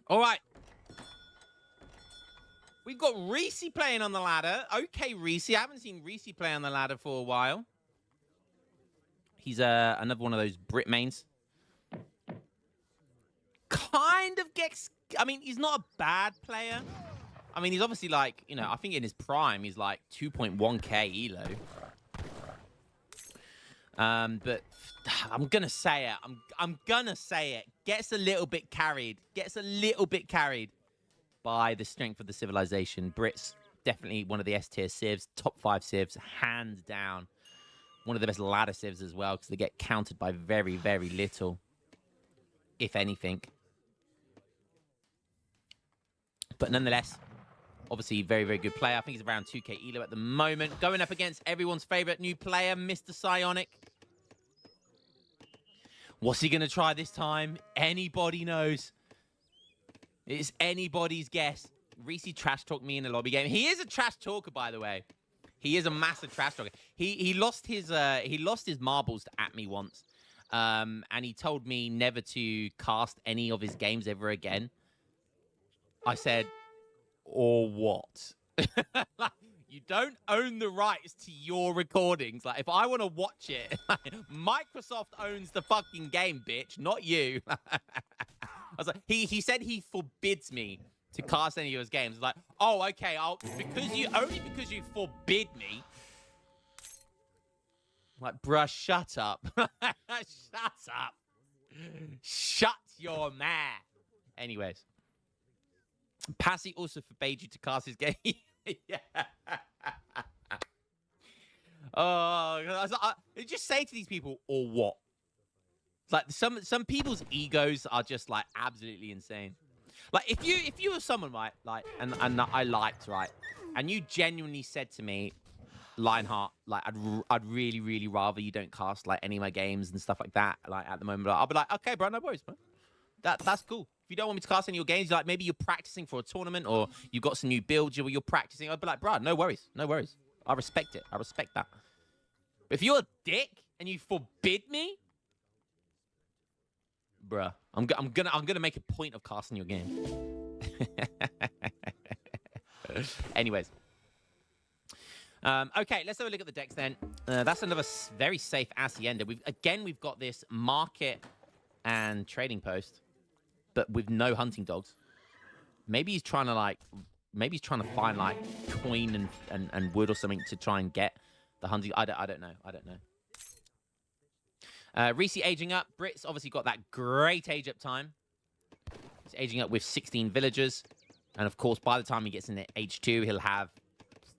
All right. We've got Reese playing on the ladder. Okay, Reese. I haven't seen Reese play on the ladder for a while. He's another one of those Brit mains. Kind of gets... I mean, he's not a bad player. I mean, he's obviously like, you know, I think in his prime, he's like 2.1k elo. But I'm gonna say it. I'm gonna say it. Gets a little bit carried. Gets a little bit carried by the strength of the civilization. Brits, definitely one of the S-tier civs. Top 5 civs, hands down. One of the best ladder civs as well, because they get countered by very, very little, if anything. But nonetheless, obviously, very, very good player. I think he's around 2k elo at the moment. Going up against everyone's favorite new player, Mr. Psionic. What's he going to try this time? Anybody knows. It's anybody's guess. Reese trash talked me in a lobby game. He is a trash talker, by the way. He is a massive trash talker. He lost his marbles at me once. And he told me never to cast any of his games ever again. I said, or what? You don't own the rights to your recordings. Like, if I want to watch it, Microsoft owns the fucking game, bitch, not you. I was like, he said he forbids me to cast any of his games. Like, oh, okay, because you forbid me. Like, bruh, shut up. Shut up. Shut your mouth. Anyways. Passy also forbade you to cast his game. Yeah. Oh, just say to these people, or what? Like some people's egos are just like absolutely insane. Like if you were someone, right, like and I liked, right, and you genuinely said to me, Lionheart, like I'd really, really rather you don't cast like any of my games and stuff like that. Like at the moment, I'll be like, okay, bro, no worries, bro. That's cool. If you don't want me to cast any of your games, like maybe you're practicing for a tournament or you've got some new builds you're practicing, I'd be like, bro, no worries, no worries. I respect it. I respect that. But if you're a dick and you forbid me, bruh, I'm gonna make a point of casting your game. Anyways. Okay, let's have a look at the decks then. That's another very safe Hacienda. We've got this market and trading post, but with no hunting dogs. Maybe he's trying to find like coin and wood or something to try and get the hunting. I don't know. Reese aging up. Brit's obviously got that great age up time. He's aging up with 16 villagers, and of course, by the time he gets into H2, he'll have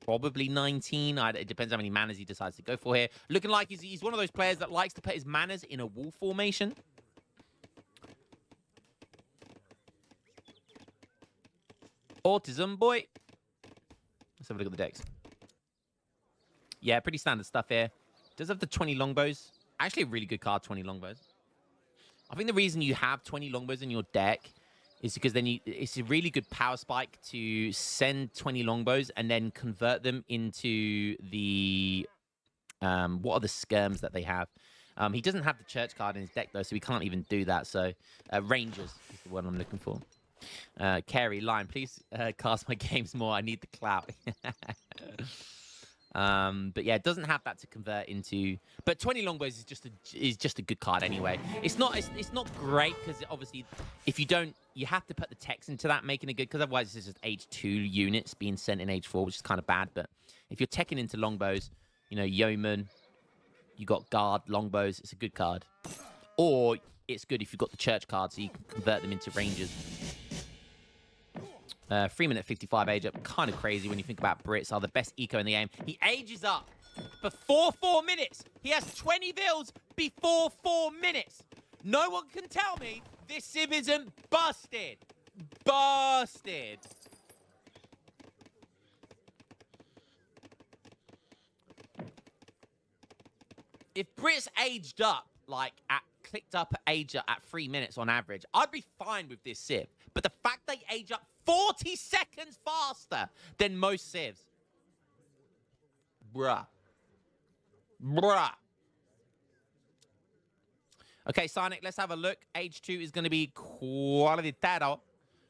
probably 19. It depends how many manas he decides to go for here. Looking like he's one of those players that likes to put his manas in a wall formation. Autism boy. Let's have a look at the decks. Yeah, pretty standard stuff here. Does have the 20 longbows. Actually, a really good card, 20 longbows. I think the reason you have 20 longbows in your deck is because then it's a really good power spike to send 20 longbows and then convert them into the... what are the skirms that they have? He doesn't have the church card in his deck, though, so he can't even do that. So, Rangers is the one I'm looking for. Carey, Lion, please cast my games more. I need the clout. But yeah, it doesn't have that to convert into. But 20 longbows is just a good card anyway. It's not great because obviously if you don't, you have to put the text into that, making it good, because otherwise it's just H2 units being sent in H4, which is kind of bad. But if you're teching into longbows, you know, yeoman, you got guard longbows, it's a good card. Or it's good if you've got the church card, so you can convert them into rangers. 3 minute 55 age up. Kind of crazy when you think about Brits are the best eco in the game. He ages up before 4 minutes. He has 20 vills before 4 minutes. No one can tell me this civ isn't busted. Busted. If Brits aged up, like clicked up age at 3 minutes on average, I'd be fine with this civ. But the fact they age up 40 seconds faster than most civs. Bruh. Okay, Sonic, let's have a look. H2 is going to be qualitado.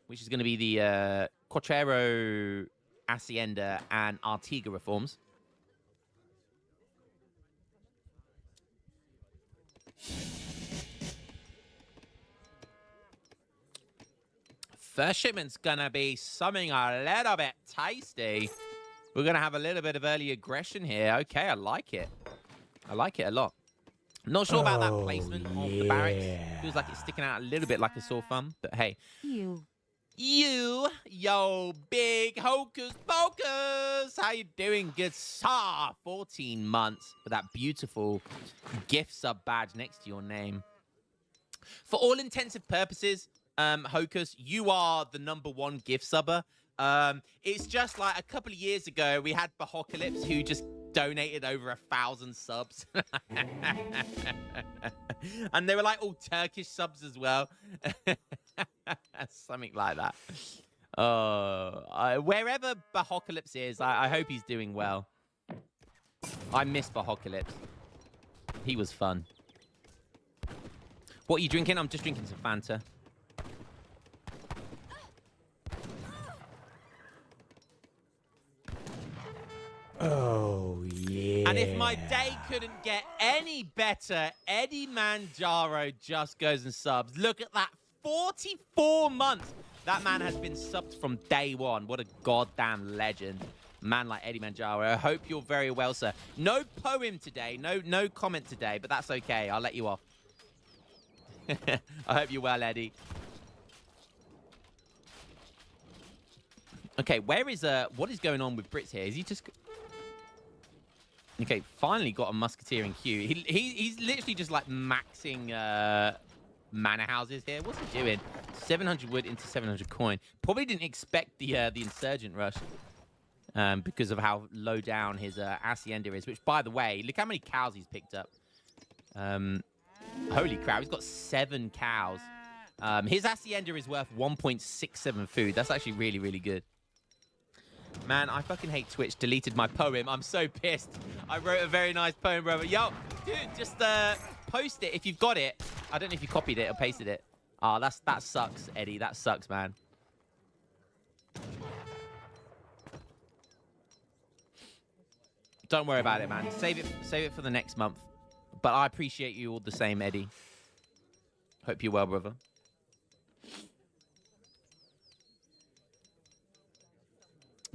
which is going to be the Quattro Hacienda and Artiga reforms. First shipment's going to be something a little bit tasty. We're going to have a little bit of early aggression here. Okay, I like it. I like it a lot. Not sure about that placement of the barracks. Feels like it's sticking out a little bit like a sore thumb. But hey. Yo, big hocus pocus. How you doing, good sir? 14 months with that beautiful gift sub badge next to your name. For all intensive purposes, Hocus, you are the #1 gift subber. It's just like a couple of years ago, we had Bahocalypse who just donated over 1,000 subs. And they were like all Turkish subs as well. Something like that. Wherever Bahocalypse is, I hope he's doing well. I miss Bahocalypse. He was fun. What are you drinking? I'm just drinking some Fanta. Oh, yeah. And if my day couldn't get any better, Eddie Manjaro just goes and subs. Look at that. 44 months. That man has been subbed from day one. What a goddamn legend. Man like Eddie Manjaro. I hope you're very well, sir. No poem today. No comment today, but that's okay. I'll let you off. I hope you're well, Eddie. Okay, where is what is going on with Brits here? Is he just... Okay, finally got a musketeer in queue. He's literally just like maxing manor houses here. What's he doing? 700 wood into 700 coin. Probably didn't expect the insurgent rush because of how low down his hacienda is. Which, by the way, look how many cows he's picked up. Holy crap, he's got 7 cows. His hacienda is worth 1.67 food. That's actually really, really good. Man, I fucking hate Twitch. Deleted my poem. I'm so pissed. I wrote a very nice poem, brother. Yo, dude, just post it if you've got it. I don't know if you copied it or pasted it. Oh, that sucks, Eddie. That sucks, man. Don't worry about it, man. Save it for the next month. But I appreciate you all the same, Eddie. Hope you're well, brother.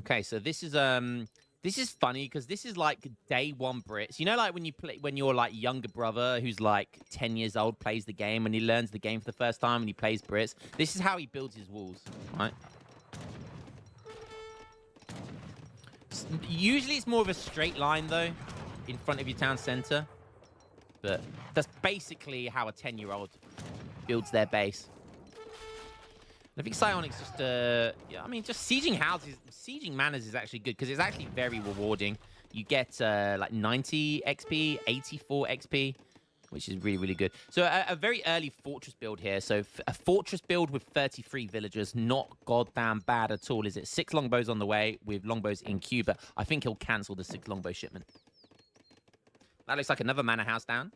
Okay, so this is funny because this is like day one Brits. You know, like when your like younger brother who's like 10 years old plays the game and he learns the game for the first time and he plays Brits. This is how he builds his walls, right? Usually it's more of a straight line though, in front of your town center. But that's basically how a 10-year-old builds their base. I think Psionic's just, yeah, I mean, just sieging houses, sieging manors is actually good because it's actually very rewarding. You get like 90 XP, 84 XP, which is really, really good. So a very early fortress build here. So a fortress build with 33 villagers, not goddamn bad at all, is it? 6 longbows on the way with longbows in queue, but I think he'll cancel the 6 longbow shipment. That looks like another manor house down.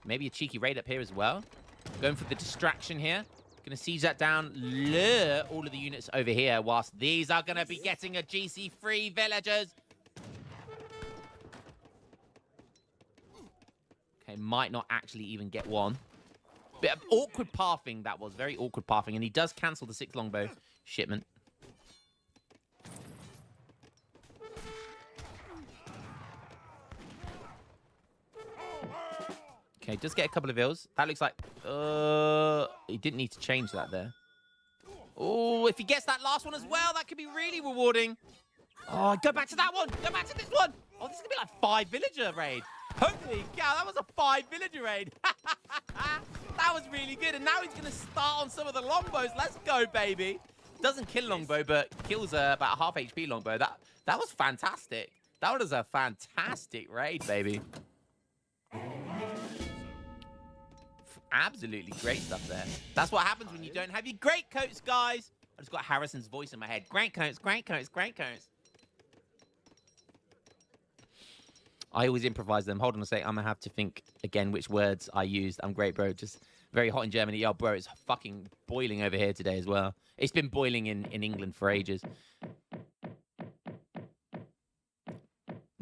Maybe a cheeky raid up here as well. Going for the distraction here. Going to siege that down, lure all of the units over here, whilst these are going to be getting a GC-free villagers. Okay, might not actually even get one. Bit of awkward pathing, that was. Very awkward pathing, and he does cancel the 6 longbow shipment. Okay, does get a couple of ills. That looks like... he didn't need to change that there. Oh, if he gets that last one as well, that could be really rewarding. Oh, go back to that one. Go back to this one. Oh, this is going to be like 5 villager raid. Holy cow, that was a 5 villager raid. That was really good. And now he's going to start on some of the longbows. Let's go, baby. Doesn't kill longbow, but kills about half HP longbow. That was fantastic. That was a fantastic raid, baby. Absolutely great stuff there. That's what happens when you don't have your great coats, guys. I just got Harrison's voice in my head. Great coats, great coats, great coats. I always improvise them. Hold on a sec. I'm going to have to think again which words I used. I'm great, bro. Just Very hot in Germany. Yo, bro, it's fucking boiling over here today as well. It's been boiling in England for ages.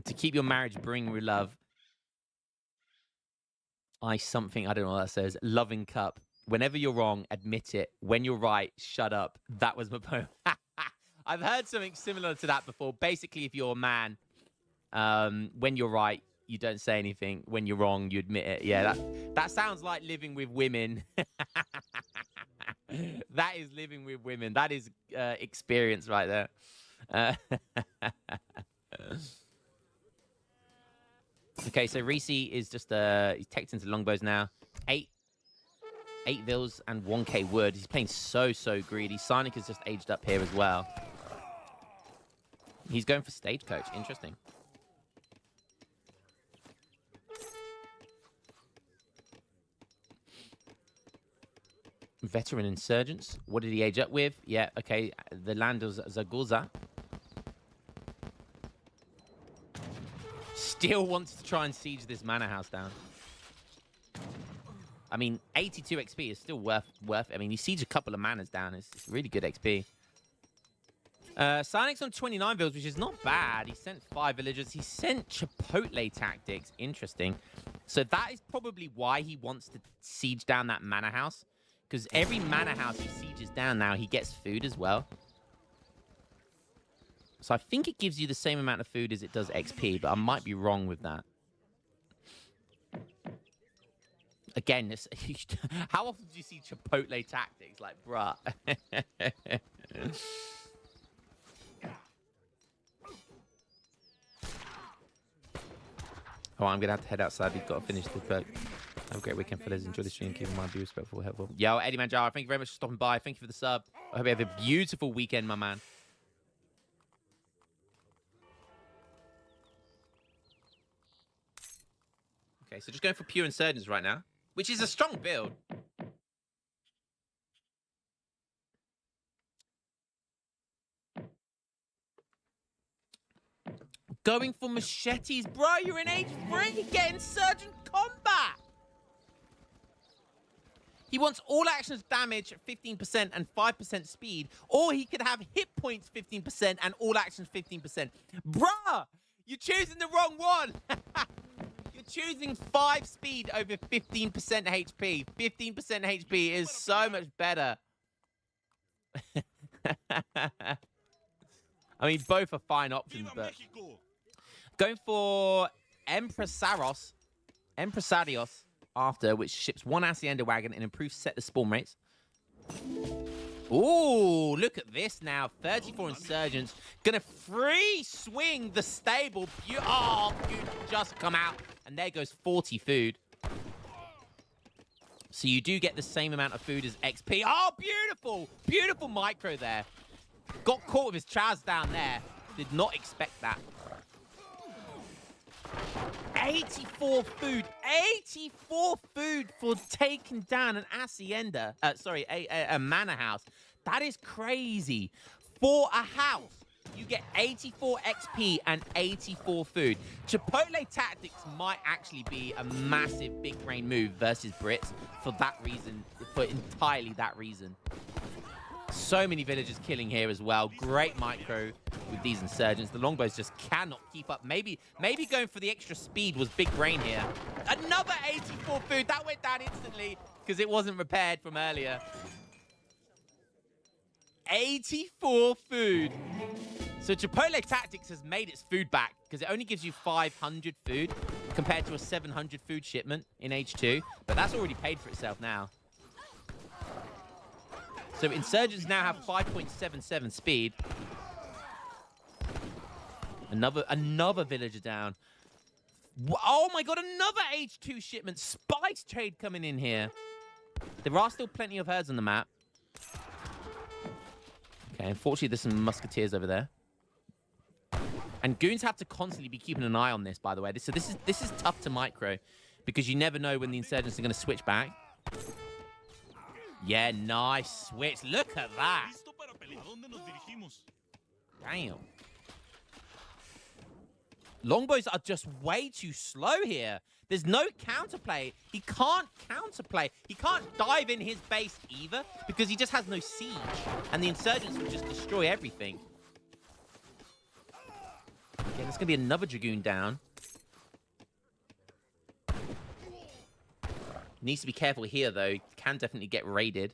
To keep your marriage bring with love. I don't know what that says. Loving cup. Whenever you're wrong, admit it. When you're right, shut up. That was my poem. I've heard something similar to that before. Basically, if you're a man, when you're right, you don't say anything. When you're wrong, you admit it. Yeah, that sounds like living with women. That is living with women. That is experience right there. Okay, so Reese is just he's teched into longbows now. 8 vills and 1k wood. He's playing so greedy. Sonic has just aged up here as well. He's going for stagecoach. Interesting. Veteran insurgents. What did he age up with? Yeah, okay. The land of Zagulza. Still wants to try and siege this manor house down. I mean, 82 XP is still worth. I mean, he sieged a couple of manors down. It's really good XP. Sonic's on 29 vills, which is not bad. He sent 5 villagers. He sent Chipotle tactics. Interesting. So that is probably why he wants to siege down that manor house. Because every manor house he sieges down now, he gets food as well. So I think it gives you the same amount of food as it does XP, but I might be wrong with that. Again, this, how often do you see Chipotle tactics? Like, bruh. Oh, I'm going to have to head outside. We've got to finish the book. Have a great weekend, fellas. Enjoy the stream. Keep in mind, be respectful, helpful. Yo, Eddie Manjaro, thank you very much for stopping by. Thank you for the sub. I hope you have a beautiful weekend, my man. Okay, so just going for pure insurgents right now, which is a strong build. Going for machetes, bro. You're in H3. Get insurgent combat. He wants all actions damage 15% and 5% speed, or he could have hit points 15% and all actions 15%. Bruh, you're choosing the wrong one. You're choosing 5 speed over 15% HP. 15% HP is so much better. I mean, both are fine options, but going for Empresarios after, which ships 1 Hacienda wagon and improves set the spawn rates. Ooh, look at this now. 34 insurgents. Gonna free swing the stable. Oh, beautiful. Just come out. And there goes 40 food. So you do get the same amount of food as XP. Oh, beautiful. Beautiful micro there. Got caught with his Chaz down there. Did not expect that. 84 food. 84 food for taking down an hacienda. A manor house. That is crazy. For a house, you get 84 XP and 84 food. Chipotle tactics might actually be a massive big brain move versus Brits for that reason, for entirely that reason. So many villagers killing here as well. Great micro with these insurgents. The longbows just cannot keep up. Maybe going for the extra speed was big brain here. Another 84 food. That went down instantly because it wasn't repaired from earlier. 84 food. So Chipotle Tactics has made its food back because it only gives you 500 food compared to a 700 food shipment in H2. But that's already paid for itself now. So Insurgents now have 5.77 speed. Another villager down. Oh my god, another H2 shipment. Spice trade coming in here. There are still plenty of herds on the map. Okay, unfortunately there's some musketeers over there. And goons have to constantly be keeping an eye on this, by the way. So this is tough to micro because you never know when the Insurgents are going to switch back. Yeah, nice switch. Look at that. Damn. Longbows are just way too slow here. There's no counterplay. He can't counterplay. He can't dive in his base either because he just has no siege. And the insurgents will just destroy everything. Again, there's going to be another Dragoon down. Needs to be careful here, though. Can definitely get raided.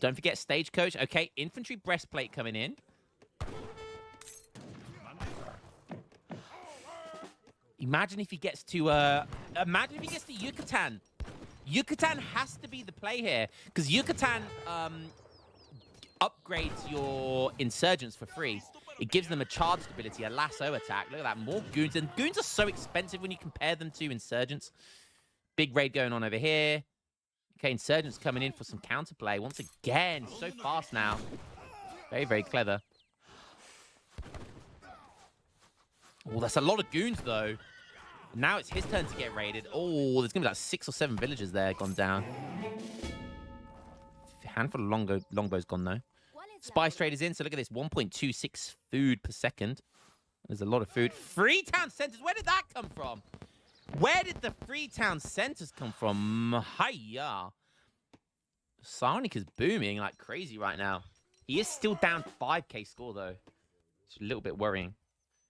Don't forget Stagecoach. Okay, infantry breastplate coming in. Imagine if he gets to Yucatan. Yucatan has to be the play here because Yucatan upgrades your insurgents for free. It gives them a charge stability, a lasso attack. Look at that, more goons. And goons are so expensive when you compare them to insurgents. Big raid going on over here. Okay, insurgents coming in for some counterplay. Once again, so fast now. Very, very clever. Oh, that's a lot of goons, though. Now it's his turn to get raided. Oh, there's going to be like 6 or 7 villagers there gone down. A handful of longbows gone, though. Spice trade is in, so look at this. 1.26 food per second. There's a lot of food. Freetown centers. Where did that come from? Where did the Freetown centers come from? Hiya. Psionic is booming like crazy right now. He is still down 5k score, though. It's a little bit worrying.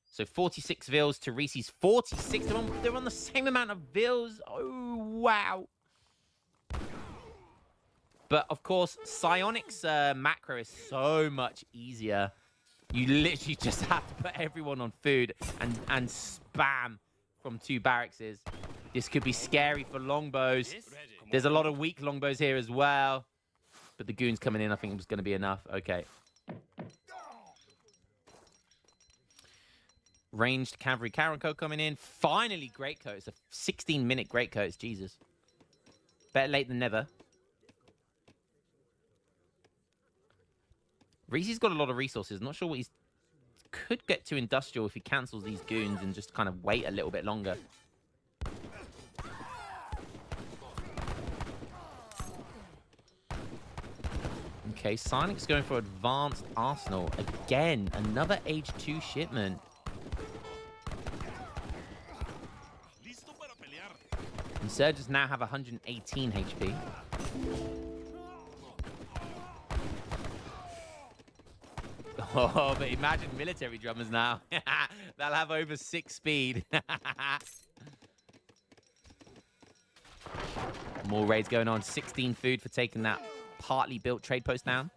So 46 vills to Reese's 46. They're on the same amount of vills. Oh, wow. But, of course, Psionic's macro is so much easier. You literally just have to put everyone on food and spam from 2 barracks. This could be scary for longbows. There's a lot of weak longbows here as well. But the goons coming in, I think it was going to be enough. Okay. Ranged cavalry Karenko coming in. Finally, greatcoat. It's a 16-minute greatcoat. Jesus. Better late than never. Reese's got a lot of resources. Not sure what he's... Could get to industrial if he cancels these goons and just kind of wait a little bit longer. Okay, Psionic's going for advanced arsenal. Again, another age 2 shipment. Insurgents now have 118 HP. Oh, but imagine military drummers now. They'll have over 6 speed. More raids going on. 16 food for taking that partly built trade post down.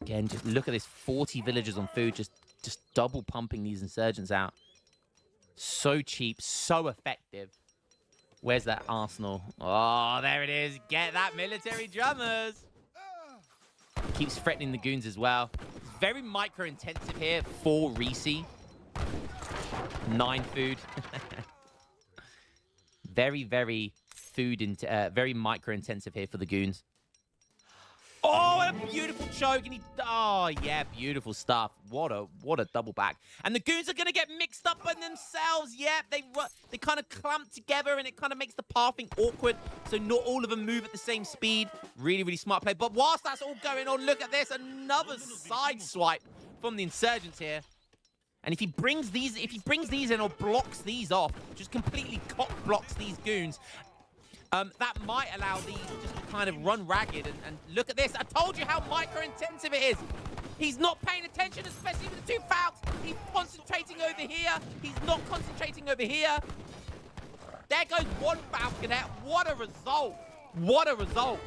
Again, just look at this. 40 villagers on food. Just double pumping these insurgents out. So cheap, so effective. Where's that arsenal? Oh, there it is. Get that military drummers. Keeps threatening the goons as well. It's very micro-intensive here for Reese. 9 food. Very, very very micro-intensive here for the goons. Oh, a beautiful choke. And oh, yeah, beautiful stuff. What a double back. And the goons are going to get mixed up by themselves. Yeah, they kind of clump together, and it kind of makes the pathing awkward. So not all of them move at the same speed. Really, really smart play. But whilst that's all going on, look at this. Another side swipe from the insurgents here. And if he brings these in or blocks these off, just completely cock blocks these goons, that might allow these just to kind of run ragged. And look at this. I told you how micro-intensive it is. He's not paying attention, especially with the 2 fouls. He's concentrating over here. He's not concentrating over here. There goes 1 Falconet. What a result. What a result.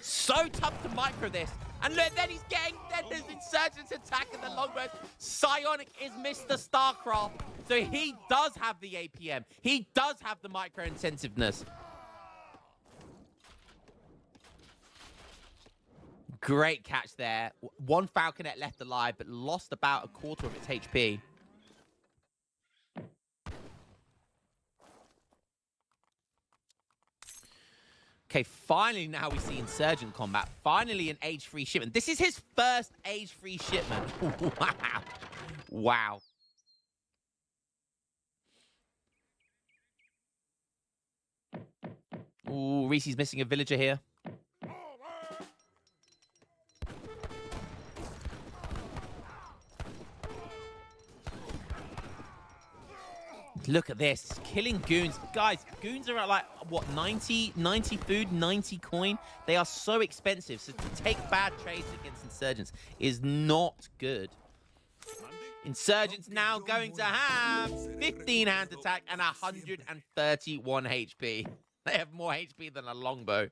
So tough to micro this. And look, then there's insurgents attacking the longbows. Psionic is Mr. StarCraft. So he does have the APM. He does have the micro-intensiveness. Great catch there. 1 Falconet left alive, but lost about a quarter of its HP. Okay, finally now we see Insurgent combat. Finally an age-free shipment. This is his first age-free shipment. Wow. Wow. Ooh, Reese's missing a villager here. Look at this. Killing goons. Guys, goons are at like, what, 90 food, 90 coin? They are so expensive. So to take bad trades against insurgents is not good. Insurgents now going to have 15 hand attack and 131 HP. They have more HP than a longbow.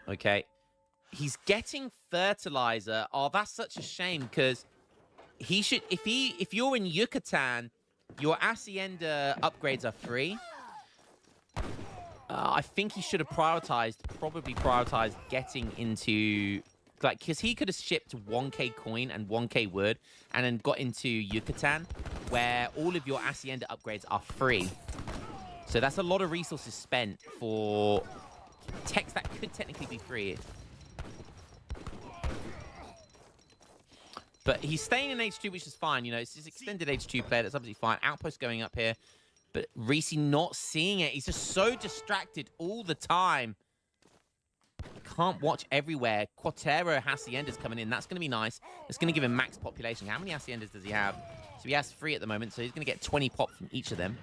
Okay. He's getting fertilizer. Oh, that's such a shame because he should. If you're in Yucatan, your hacienda upgrades are free. I think he should have probably prioritized getting into, like, because he could have shipped 1k coin and 1k wood and then got into Yucatan where all of your hacienda upgrades are free. So that's a lot of resources spent for techs that could technically be free. But he's staying in H2, which is fine. You know, it's his extended H2 player. That's absolutely fine. Outpost going up here. But Reese not seeing it. He's just so distracted all the time. Can't watch everywhere. Quatero Hacienda's coming in. That's going to be nice. It's going to give him max population. How many Haciendas does he have? So he has 3 at the moment. So he's going to get 20 pop from each of them.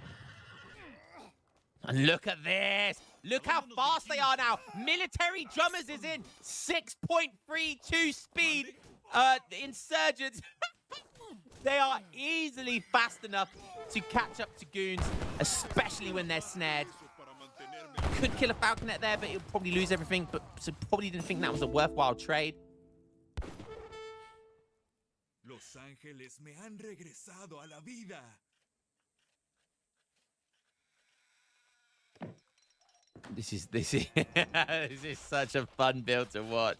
And look at this. Look how fast they are now. Military Drummers is in. 6.32 speed. Insurgents. They are easily fast enough to catch up to goons, especially when they're snared. Could kill a Falconet there, but he'll probably lose everything. But so probably didn't think that was a worthwhile trade. Los ángeles me han regresado a la vida. This is this is such a fun build to watch.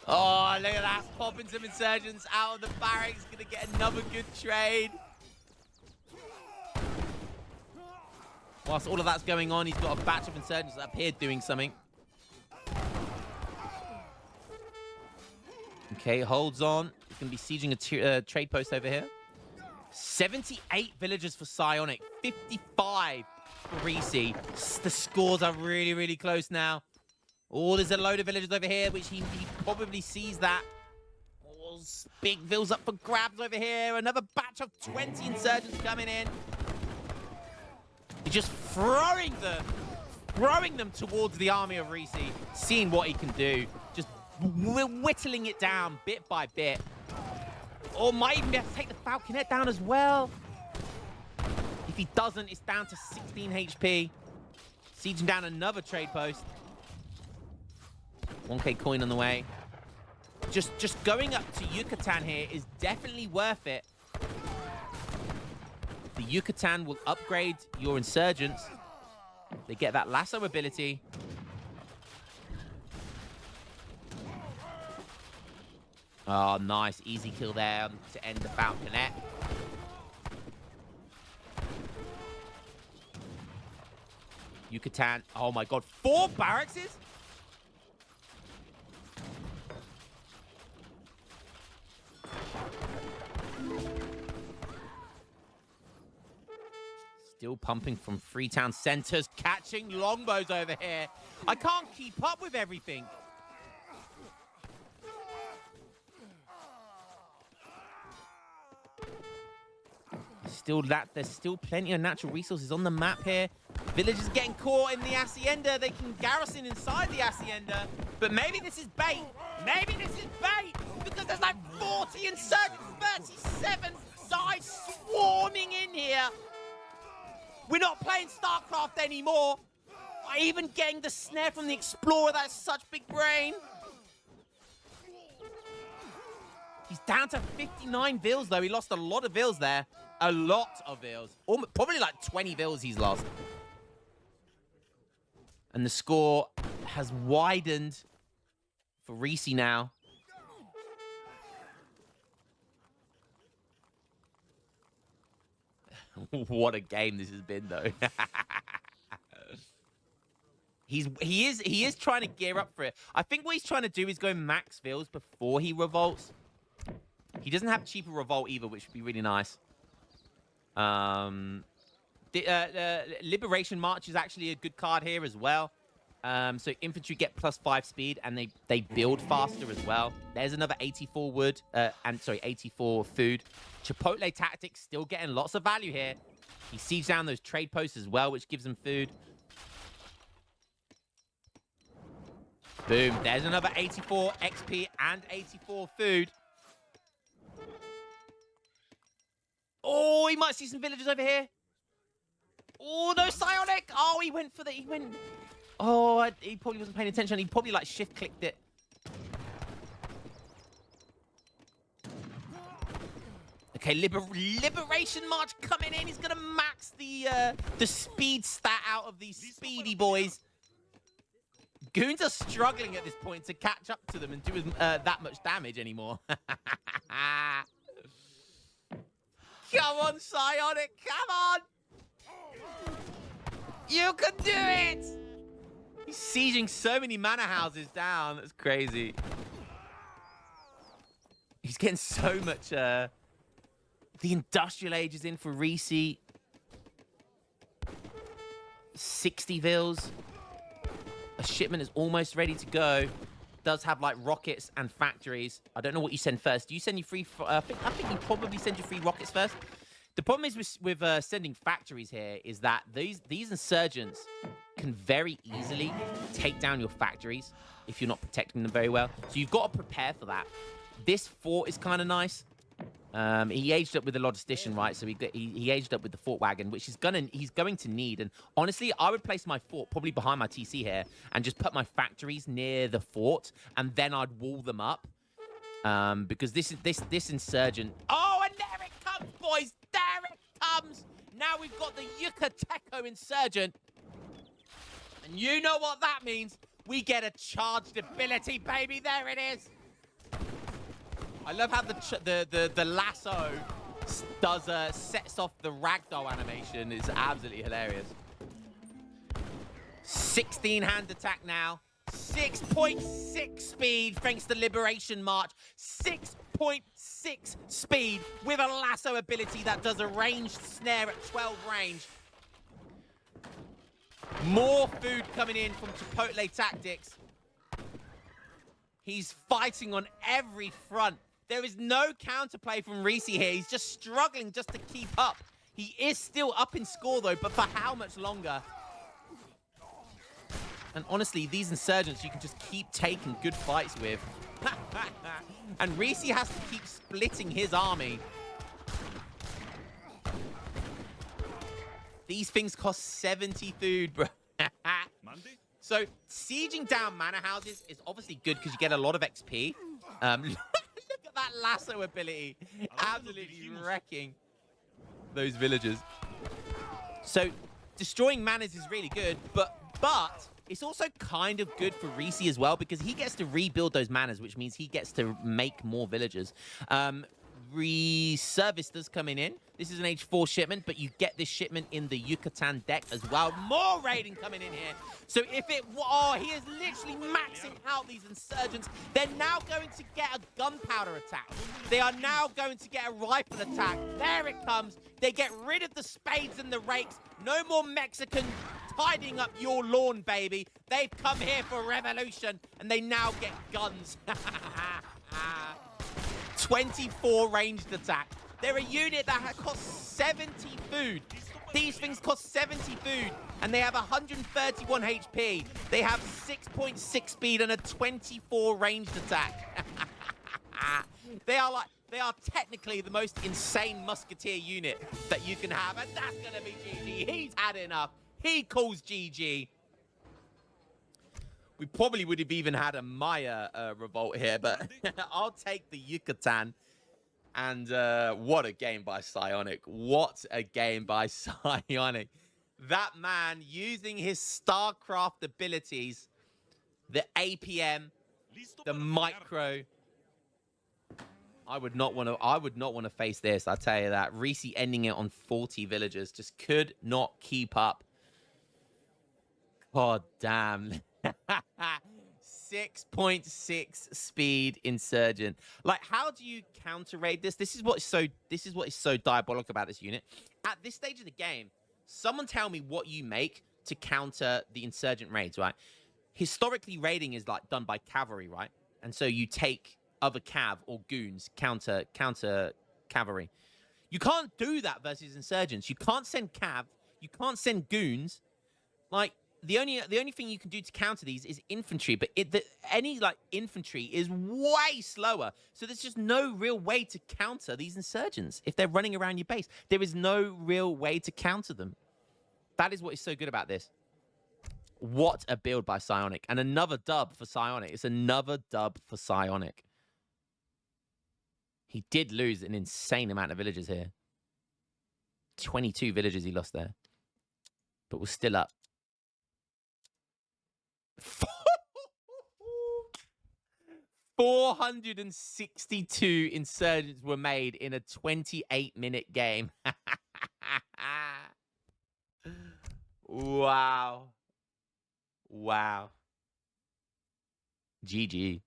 Oh, look at that. Popping some insurgents out of the barracks. Gonna get another good trade. Whilst all of that's going on, he's got a batch of insurgents up here doing something. Okay, holds on. He's gonna be sieging a trade post over here. 78 villagers for Psionic. 55 for Reese. The scores are really, really close now. Oh, there's a load of villagers over here, which he probably sees that. Oh, big vills up for grabs over here. Another batch of 20 insurgents coming in. He's just throwing them towards the army of Reese, seeing what he can do. Just whittling it down bit by bit. Or might even be able to take the Falconet down as well. If he doesn't, it's down to 16 HP. Sieging down another trade post. 1k coin on the way. Just going up to Yucatan here is definitely worth it. The Yucatan will upgrade your insurgents. They get that lasso ability. Oh, nice. Easy kill there to end the Falconet. Yucatan. Oh my god. 4 barracks? Still pumping from Freetown centers, catching longbows over here. I can't keep up with everything. There's still plenty of natural resources on the map here. Villagers getting caught in the hacienda. They can garrison inside the hacienda. But maybe this is bait. Maybe this is bait. Because there's like 40 insurgents, 37 guys swarming in here. We're not playing StarCraft anymore. Even getting the snare from the Explorer, that's such big brain. He's down to 59 vills, though. He lost a lot of vills there. A lot of vills. Probably like 20 vills he's lost. And the score has widened for Reese now. What a game this has been, though. He is trying to gear up for it. I think what he's trying to do is go max vills before he revolts. He doesn't have cheaper revolt either, which would be really nice. Liberation March is actually a good card here as well. So infantry get +5 speed, and they build faster as well. There's another 84 wood, 84 food. Chipotle tactics still getting lots of value here. He siege down those trade posts as well, which gives him food. Boom, there's another 84 XP and 84 food. Oh, he might see some villagers over here. Oh, no psionic. Oh, he went for the... Oh, he probably wasn't paying attention. He probably, like, shift-clicked it. Okay, Liberation March coming in. He's going to max the speed stat out of these speedy boys. Goons are struggling at this point to catch up to them and do that much damage anymore. Come on, Psionic. Come on. You can do it. He's sieging so many manor houses down. That's crazy. He's getting so much... the Industrial Age is in for Reese. 60 vils. A shipment is almost ready to go. Does have like rockets and factories. I don't know what you send first. Do you send your free? I think you probably send your free rockets first. The problem is with sending factories here is that these insurgents can very easily take down your factories if you're not protecting them very well. So you've got to prepare for that. This fort is kind of nice. He aged up with the logistician, right? So he aged up with the fort wagon, which he's going to need. And honestly, I would place my fort probably behind my TC here and just put my factories near the fort, and then I'd wall them up. Because this insurgent. Oh, and there it comes, boys! There it comes! Now we've got the Yucatan insurgent, and you know what that means? We get a charged ability, baby. There it is. I love how the lasso sets off the ragdoll animation. It's absolutely hilarious. 16 hand attack now. 6.6 speed thanks to Liberation March. 6.6 speed with a lasso ability that does a ranged snare at 12 range. More food coming in from Chipotle Tactics. He's fighting on every front. There is no counterplay from Reese here. He's just struggling just to keep up. He is still up in score, though, but for how much longer? And honestly, these insurgents you can just keep taking good fights with. And Reese has to keep splitting his army. These things cost 70 food, bro. So, sieging down manor houses is obviously good because you get a lot of XP. Look at that lasso ability. Absolutely wrecking those villagers. So, destroying manors is really good, but it's also kind of good for Reese as well because he gets to rebuild those manors, which means he gets to make more villagers. Reservistas coming in. This is an H4 shipment, but you get this shipment in the Yucatan deck as well. More raiding coming in here. So if it... Oh, he is literally maxing out these insurgents. They're now going to get a gunpowder attack. They are now going to get a rifle attack. There it comes. They get rid of the spades and the rakes. No more Mexican tidying up your lawn, baby. They've come here for revolution, and they now get guns. 24 ranged attack. They're a unit that costs 70 food. These things cost 70 food, and they have 131 HP. They have 6.6 speed and a 24 ranged attack. They are technically the most insane musketeer unit that you can have, and that's gonna be GG. He's had enough. He calls GG. We probably would have even had a Maya revolt here, but I'll take the Yucatan. And what a game by Psionic. What a game by Psionic. That man using his StarCraft abilities, the APM, the micro. I would not want to face this, I'll tell you that. Reese ending it on 40 villagers. Just could not keep up. God damn. 6.6 speed insurgent. Like, how do you counter raid this? This is what is so diabolical about this unit. At this stage of the game, someone tell me what you make to counter the insurgent raids, right? historically raiding is like done by cavalry, right? And so you take other cav or goons, counter cavalry. You can't do that versus insurgents. You can't send cav. You can't send goons. Like the only thing you can do to counter these is infantry, but any like infantry is way slower. So there's just no real way to counter these insurgents if they're running around your base. There is no real way to counter them. That is what is so good about this. What a build by Psionic. And another dub for Psionic. It's another dub for Psionic. He did lose an insane amount of villagers here. 22 villagers he lost there. But we're still up. 462 insurgents were made in a 28-minute game. Wow. Wow. GG.